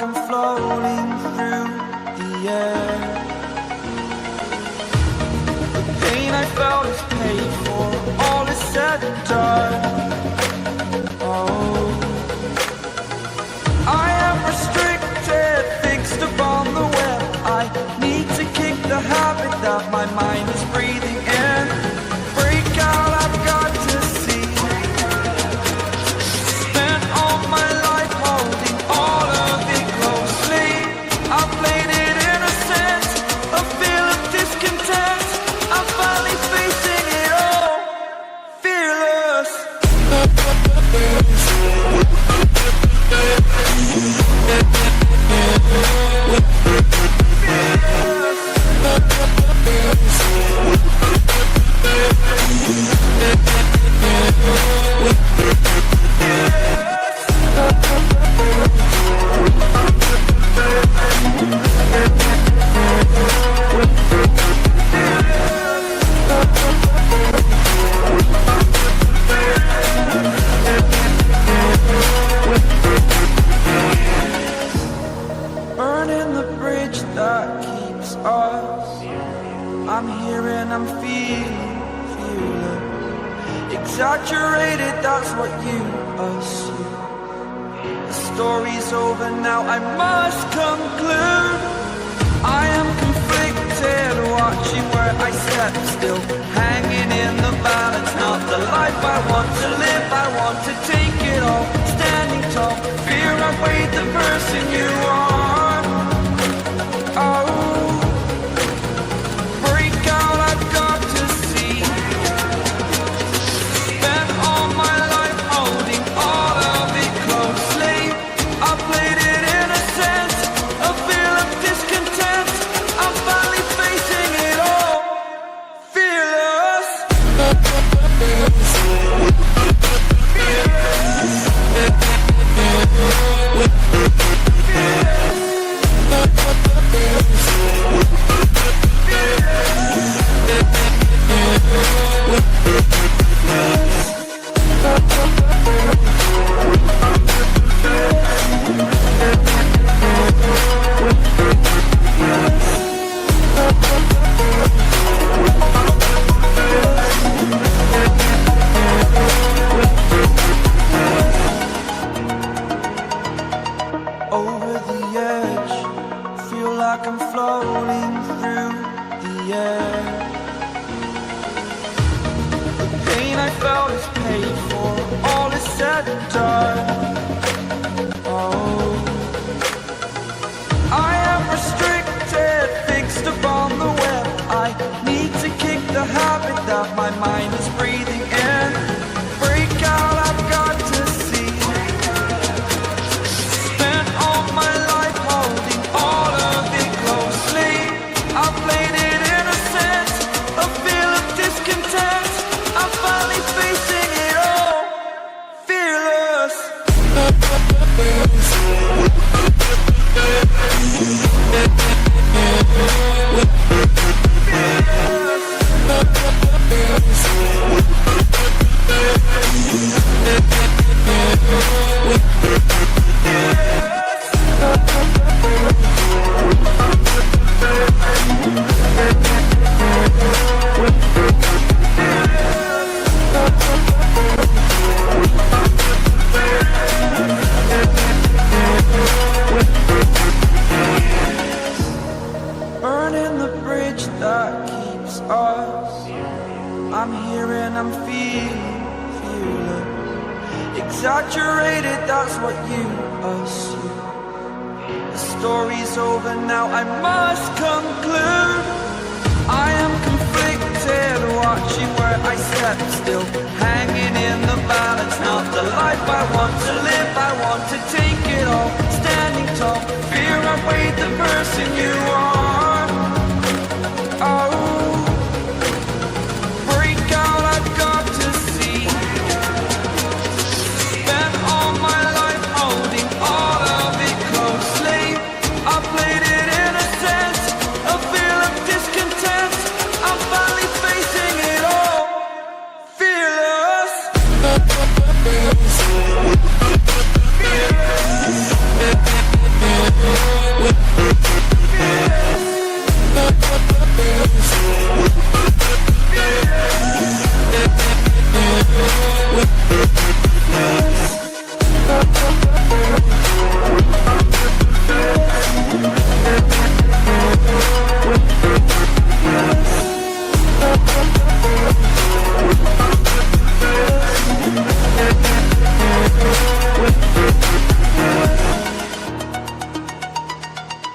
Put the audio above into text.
I'm floating through the air. The pain I felt is paid for, all is said and done. Oh, I am restricted, fixed upon the web. I need to kick the habit that my mind is breathing in. Break out, I've got to see. Spent all my life holding all of it closely. I played it innocent, a feel of discontent. I'm finally facing it all, fearless. Burning the bridge that keeps us. I'm here and I'm feeling exaggerated, that's what you assume. The story's over now, I must conclude. I am conflicted, watching where I step still, hanging in the balance. Not the life I want to live, I want to take it all. Standing tall, fear I weighed the person you are. Oh, break out, I've got to see. Spent all my life holding all of it closely. I played it innocent, a feel of discontent. I'm finally facing it all, fearless. Over the edge, feel like I'm floating through the air. The pain I felt is paid for, all is said and done. Oh, I am restricted, fixed upon the web. I need to kick the habit that my mind is breathing in. Break out, I've got to see. Spent all my life holding all of it closely. I played it innocent, a feel of discontent. I'm finally facing it all, fearless. Burning the bridge that keeps us. I'm here and I'm feeling exaggerated, that's what you assume. The story's over now, I must conclude. I am conflicted, watching where I step still, hanging in the balance. Not the life I want to live, I want to take it all. Standing tall, fear I weighed the person you are.